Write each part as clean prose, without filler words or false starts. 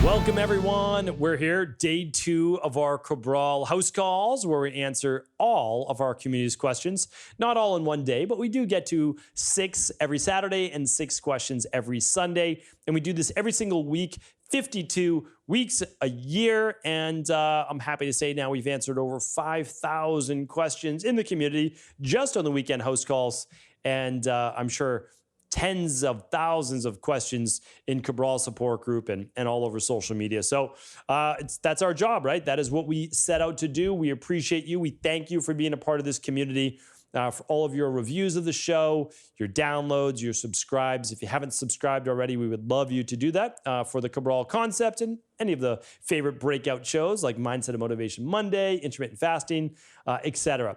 Welcome, everyone. We're here, day 2 of our Cabral House Calls, where we answer all of our community's questions. Not all in one day, but we do get to 6 every Saturday and 6 questions every Sunday. And we do this every single week, 52 weeks a year. And I'm happy to say now we've answered over 5,000 questions in the community just on the weekend house calls. And I'm sure tens of thousands of questions in Cabral support group and all over social media. So that's our job, right? That is what we set out to do. We appreciate you. We thank you for being a part of this community, for all of your reviews of the show, your downloads, your subscribes. If you haven't subscribed already, we would love you to do that for the Cabral concept and any of the favorite breakout shows like Mindset and Motivation Monday, Intermittent Fasting, etc.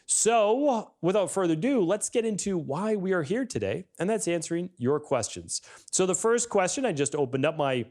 So without further ado, let's get into why we are here today, and that's answering your questions. So the first question, I just opened up my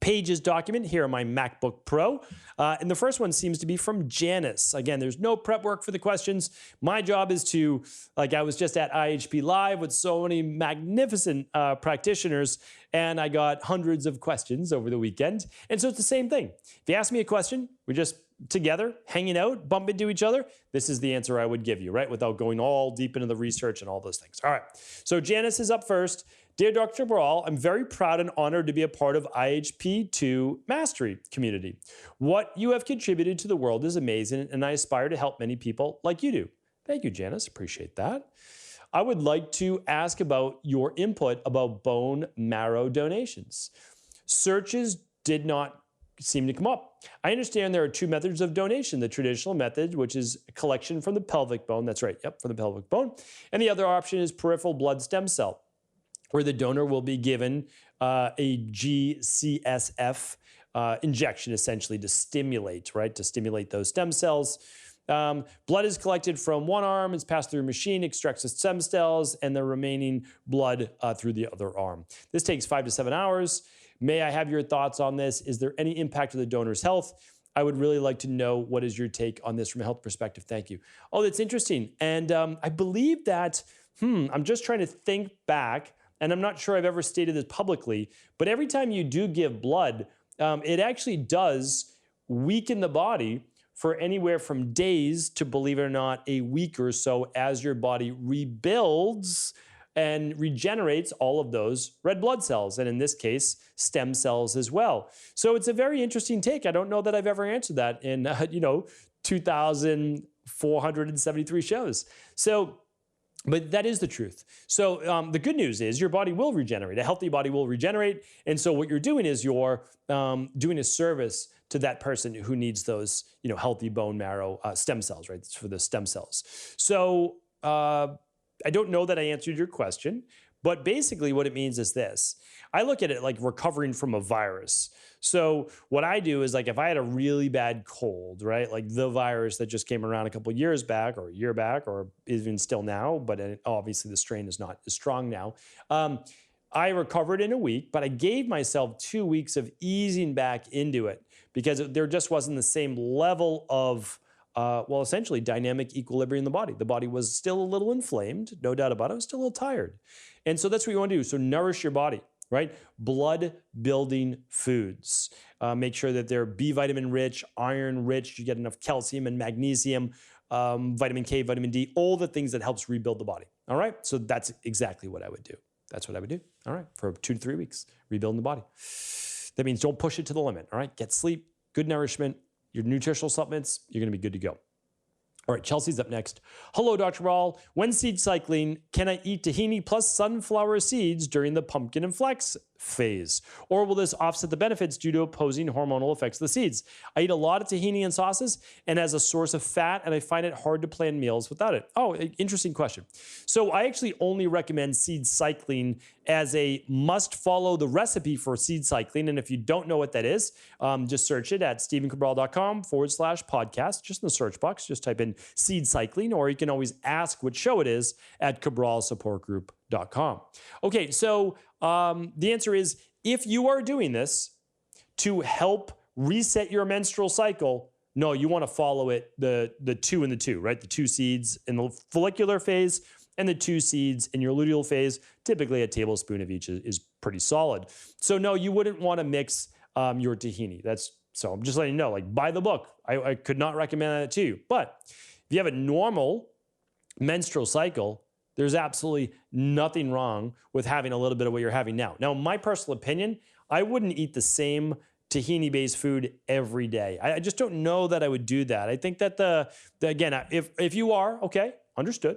Pages document here on my MacBook Pro, and the first one seems to be from Janice. Again, there's no prep work for the questions. My job is to, like I was just at IHP Live with so many magnificent practitioners, and I got hundreds of questions over the weekend, and so it's the same thing. If you ask me a question, we're just together, hanging out, bump into each other, this is the answer I would give you, right? Without going all deep into the research and all those things. All right, so Janice is up first. Dear Dr. Cabral, I'm very proud and honored to be a part of IHP2 Mastery community. What you have contributed to the world is amazing, and I aspire to help many people like you do. Thank you, Janice. Appreciate that. I would like to ask about your input about bone marrow donations. Searches did not seem to come up. I understand there are 2 methods of donation, the traditional method, which is collection from the pelvic bone. That's right. Yep, from the pelvic bone. And the other option is peripheral blood stem cell, where the donor will be given a GCSF injection, essentially to stimulate, right? To stimulate those stem cells. Blood is collected from one arm, it's passed through a machine, extracts the stem cells, and the remaining blood through the other arm. This takes 5 to 7 hours. May I have your thoughts on this? Is there any impact to the donor's health? I would really like to know what is your take on this from a health perspective. Thank you. Oh, that's interesting. And I believe that, I'm just trying to think back, and I'm not sure I've ever stated this publicly, but every time you do give blood, it actually does weaken the body for anywhere from days to, believe it or not, a week or so as your body rebuilds and regenerates all of those red blood cells, and in this case, stem cells as well. So it's a very interesting take. I don't know that I've ever answered that in 2,473 shows. So, but that is the truth. So the good news is your body will regenerate. A healthy body will regenerate. And so what you're doing is you're doing a service to that person who needs those, healthy bone marrow stem cells, right? It's for the stem cells. So I don't know that I answered your question, but basically what it means is this. I look at it like recovering from a virus. So what I do is, like, if I had a really bad cold, right? Like the virus that just came around a couple of years back or a year back, or even still now, but obviously the strain is not as strong now. I recovered in a week, but I gave myself 2 weeks of easing back into it because there just wasn't the same level of essentially dynamic equilibrium in the body. The body was still a little inflamed, no doubt about it. I was still a little tired. And so that's what you want to do. So nourish your body, right? Blood building foods. Make sure that they're B vitamin rich, iron rich. You get enough calcium and magnesium, vitamin K, vitamin D, all the things that helps rebuild the body. All right. So that's exactly what I would do. That's what I would do. All right. For 2 to 3 weeks, rebuilding the body. That means don't push it to the limit. All right. Get sleep, good nourishment, your nutritional supplements, you're going to be good to go. All right, Chelsea's up next. Hello, Dr. Ball. When seed cycling, can I eat tahini plus sunflower seeds during the pumpkin and flax phase? Or will this offset the benefits due to opposing hormonal effects of the seeds? I eat a lot of tahini and sauces and as a source of fat, and I find it hard to plan meals without it. Oh, interesting question. So I actually only recommend seed cycling as a must follow the recipe for seed cycling. And if you don't know what that is, just search it at stephencabral.com/podcast. Just in the search box, just type in seed cycling, or you can always ask what show it is at cabralsupportgroup.com. Okay, so the answer is, if you are doing this to help reset your menstrual cycle, no, you want to follow it, the 2 and the 2, right? The 2 seeds in the follicular phase and the 2 seeds in your luteal phase. Typically a tablespoon of each is pretty solid. So no, you wouldn't want to mix your tahini. So I'm just letting you know, like, buy the book. I could not recommend that to you. But if you have a normal menstrual cycle, there's absolutely nothing wrong with having a little bit of what you're having now. Now, my personal opinion, I wouldn't eat the same tahini-based food every day. I just don't know that I would do that. I think that again, if you are, okay, understood,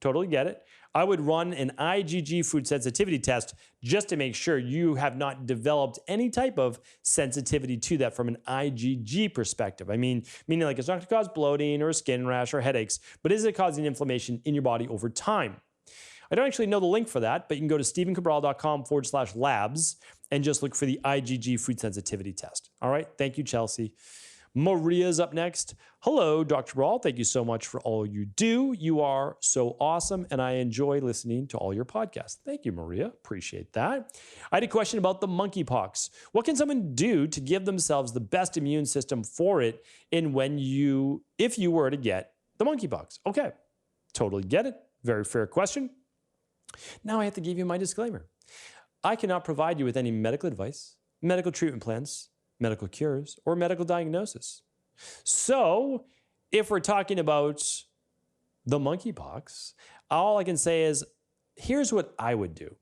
totally get it. I would run an IgG food sensitivity test just to make sure you have not developed any type of sensitivity to that from an IgG perspective. I mean, meaning like it's not going to cause bloating or a skin rash or headaches, but is it causing inflammation in your body over time? I don't actually know the link for that, but you can go to stephencabral.com/labs and just look for the IgG food sensitivity test. All right. Thank you, Chelsea. Maria's up next. Hello, Dr. Cabral. Thank you so much for all you do. You are so awesome, and I enjoy listening to all your podcasts. Thank you, Maria. Appreciate that. I had a question about the monkeypox. What can someone do to give themselves the best immune system for it if you were to get the monkeypox? Okay, totally get it. Very fair question. Now I have to give you my disclaimer. I cannot provide you with any medical advice, medical treatment plans, medical cures, or medical diagnosis. So if we're talking about the monkeypox, all I can say is, here's what I would do.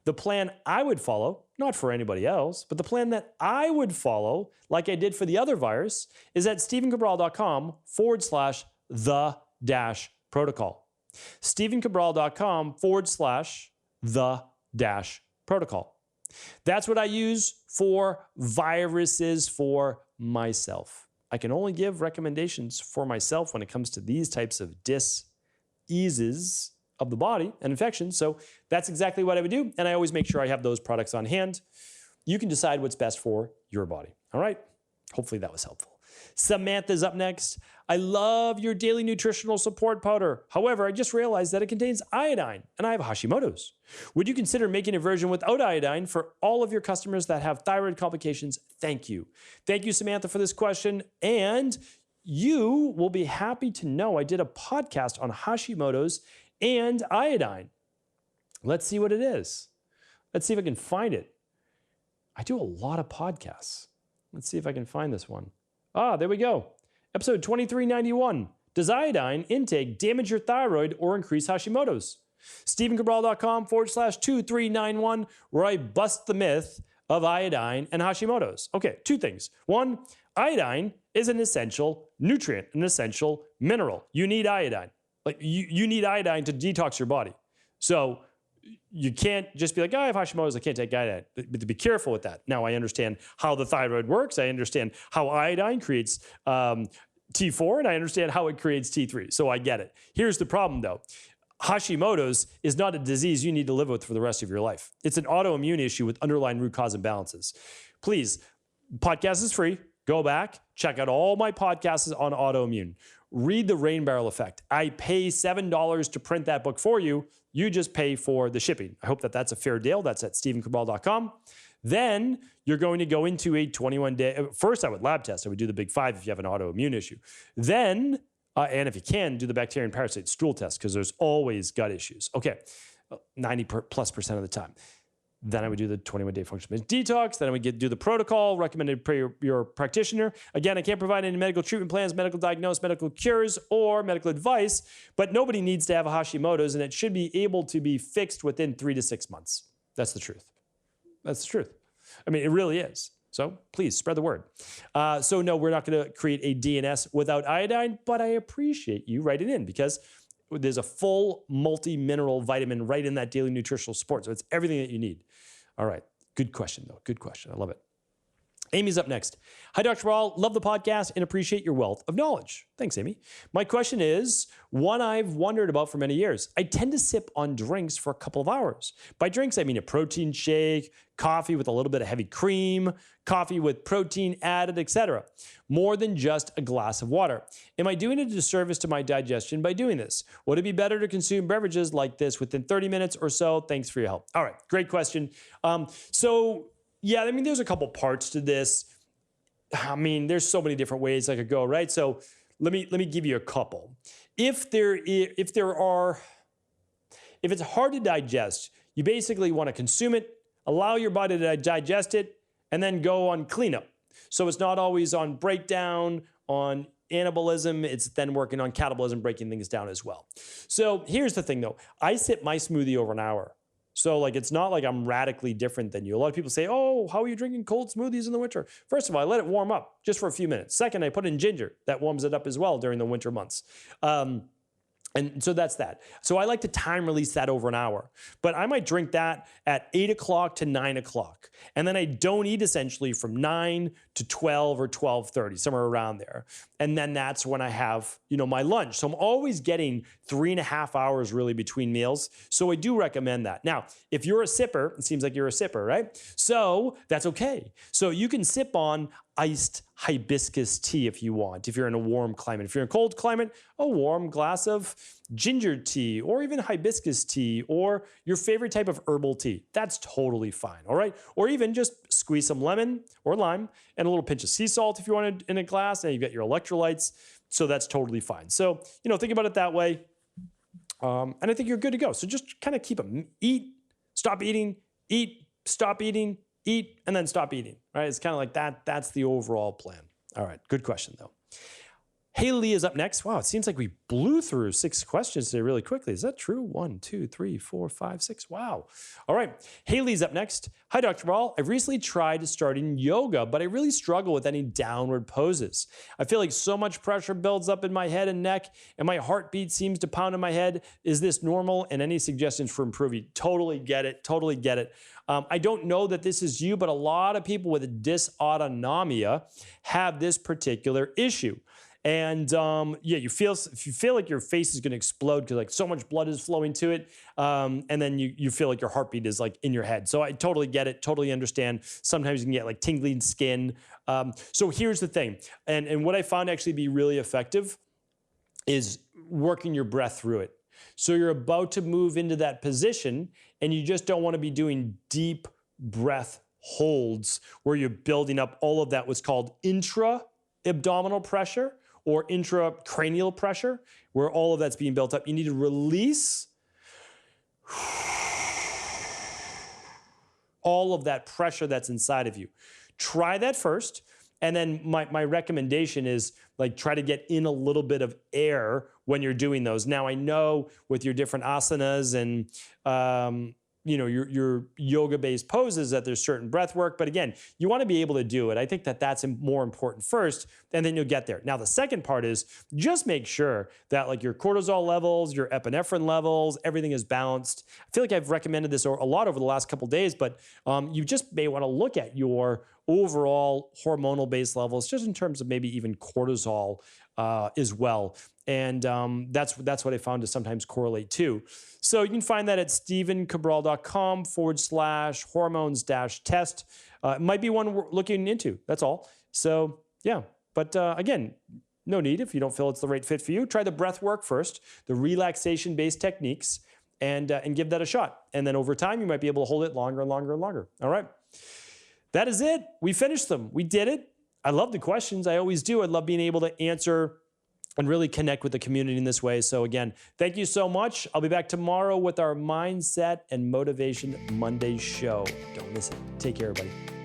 The plan I would follow, not for anybody else, but the plan that I would follow, like I did for the other virus, is at stephencabral.com/the-protocol. stephencabral.com/the-protocol. That's what I use for viruses for myself. I can only give recommendations for myself when it comes to these types of diseases of the body and infections. So that's exactly what I would do. And I always make sure I have those products on hand. You can decide what's best for your body. All right. Hopefully that was helpful. Samantha's up next. I love your daily nutritional support powder. However, I just realized that it contains iodine and I have Hashimoto's. Would you consider making a version without iodine for all of your customers that have thyroid complications? Thank you. Thank you, Samantha, for this question. And you will be happy to know I did a podcast on Hashimoto's and iodine. Let's see what it is. Let's see if I can find it. I do a lot of podcasts. Let's see if I can find this one. Ah, there we go. Episode 2391. Does iodine intake damage your thyroid or increase Hashimoto's? stephencabral.com/2391, where I bust the myth of iodine and Hashimoto's. Okay, two things. One, iodine is an essential nutrient, an essential mineral. You need iodine. Like you need iodine to detox your body. So you can't just be like, I have Hashimoto's, I can't take iodine. But to be careful with that. Now, I understand how the thyroid works. I understand how iodine creates T4, and I understand how it creates T3. So I get it. Here's the problem, though. Hashimoto's is not a disease you need to live with for the rest of your life. It's an autoimmune issue with underlying root cause imbalances. Please, podcast is free. Go back, check out all my podcasts on autoimmune. Read The Rain Barrel Effect. I pay $7 to print that book for you. You just pay for the shipping. I hope that that's a fair deal. That's at stephencabral.com. Then you're going to go into a 21-day. First, I would lab test. I would do the big 5 if you have an autoimmune issue. Then, and if you can, do the bacteria and parasite stool test because there's always gut issues. Okay, 90+% of the time. Then I would do the 21-day functional detox. Then I would do the protocol recommended per your practitioner. Again, I can't provide any medical treatment plans, medical diagnosis, medical cures, or medical advice, but nobody needs to have a Hashimoto's, and it should be able to be fixed within 3 to 6 months. That's the truth. That's the truth. I mean, it really is. So please spread the word. So no, we're not going to create a DNS without iodine, but I appreciate you writing in because there's a full multi-mineral vitamin right in that daily nutritional support. So it's everything that you need. All right. Good question, though. Good question. I love it. Amy's up next. Hi, Dr. Cabral. Love the podcast and appreciate your wealth of knowledge. Thanks, Amy. My question is one I've wondered about for many years. I tend to sip on drinks for a couple of hours. By drinks, I mean a protein shake, coffee with a little bit of heavy cream, coffee with protein added, etc. More than just a glass of water. Am I doing a disservice to my digestion by doing this? Would it be better to consume beverages like this within 30 minutes or so? Thanks for your help. All right, great question. Yeah, I mean, there's a couple parts to this. I mean, there's so many different ways I could go, right? So let me give you a couple. If it's hard to digest, you basically want to consume it, allow your body to digest it, and then go on cleanup. So it's not always on breakdown, on anabolism, it's then working on catabolism, breaking things down as well. So here's the thing though, I sip my smoothie over an hour. So like, it's not like I'm radically different than you. A lot of people say, oh, how are you drinking cold smoothies in the winter? First of all, I let it warm up just for a few minutes. Second, I put in ginger. That warms it up as well during the winter months. And so that's that. So I like to time release that over an hour, but I might drink that at 8 o'clock to 9 o'clock. And then I don't eat essentially from 9 to 12 or 12:30, somewhere around there. And then that's when I have, my lunch. So I'm always getting 3.5 hours really between meals. So I do recommend that. Now, if you're a sipper, it seems like you're a sipper, right? So that's okay. So you can sip on iced hibiscus tea if you want, if you're in a warm climate. If you're in a cold climate, a warm glass of ginger tea or even hibiscus tea or your favorite type of herbal tea. That's totally fine, all right? Or even just squeeze some lemon or lime and a little pinch of sea salt if you want it in a glass, and you get your electrolytes. So that's totally fine. So, think about it that way. And I think you're good to go. So just kind of keep them. Eat, stop eating, eat, stop eating, eat, and then stop eating, right? It's kind of like that. That's the overall plan. All right, good question though. Haley is up next. Wow, it seems like we blew through 6 questions today really quickly. Is that true? 1, 2, 3, 4, 5, 6. Wow. All right, Haley's up next. Hi, Dr. Ball. I've recently tried starting yoga, but I really struggle with any downward poses. I feel like so much pressure builds up in my head and neck, and my heartbeat seems to pound in my head. Is this normal? And any suggestions for improving? Totally get it. Totally get it. I don't know that this is you, but a lot of people with dysautonomia have this particular issue. And you feel like your face is going to explode because like so much blood is flowing to it, and then you feel like your heartbeat is like in your head. So I totally get it, totally understand. Sometimes you can get like tingling skin. So here's the thing, and what I found actually be really effective is working your breath through it. So you're about to move into that position, and you just don't want to be doing deep breath holds where you're building up all of that what's called intra-abdominal pressure or intracranial pressure, where all of that's being built up. You need to release all of that pressure that's inside of you. Try that first. And then my recommendation is like try to get in a little bit of air when you're doing those. Now I know with your different asanas and your yoga-based poses that there's certain breath work, but again, you want to be able to do it. I think that that's more important first, and then you'll get there. Now, the second part is just make sure that like your cortisol levels, your epinephrine levels, everything is balanced. I feel like I've recommended this a lot over the last couple of days, but you just may want to look at your overall hormonal-based levels, just in terms of maybe even cortisol as well. And that's what I found to sometimes correlate too. So you can find that at stevencabral.com/hormones-test. It might be one we're looking into, that's all. So yeah, but again, no need if you don't feel it's the right fit for you. Try the breath work first, the relaxation-based techniques, and give that a shot. And then over time, you might be able to hold it longer and longer and longer. All right. That is it. We finished them. We did it. I love the questions. I always do. I love being able to answer and really connect with the community in this way. So again, thank you so much. I'll be back tomorrow with our Mindset and Motivation Monday show. Don't miss it. Take care, everybody.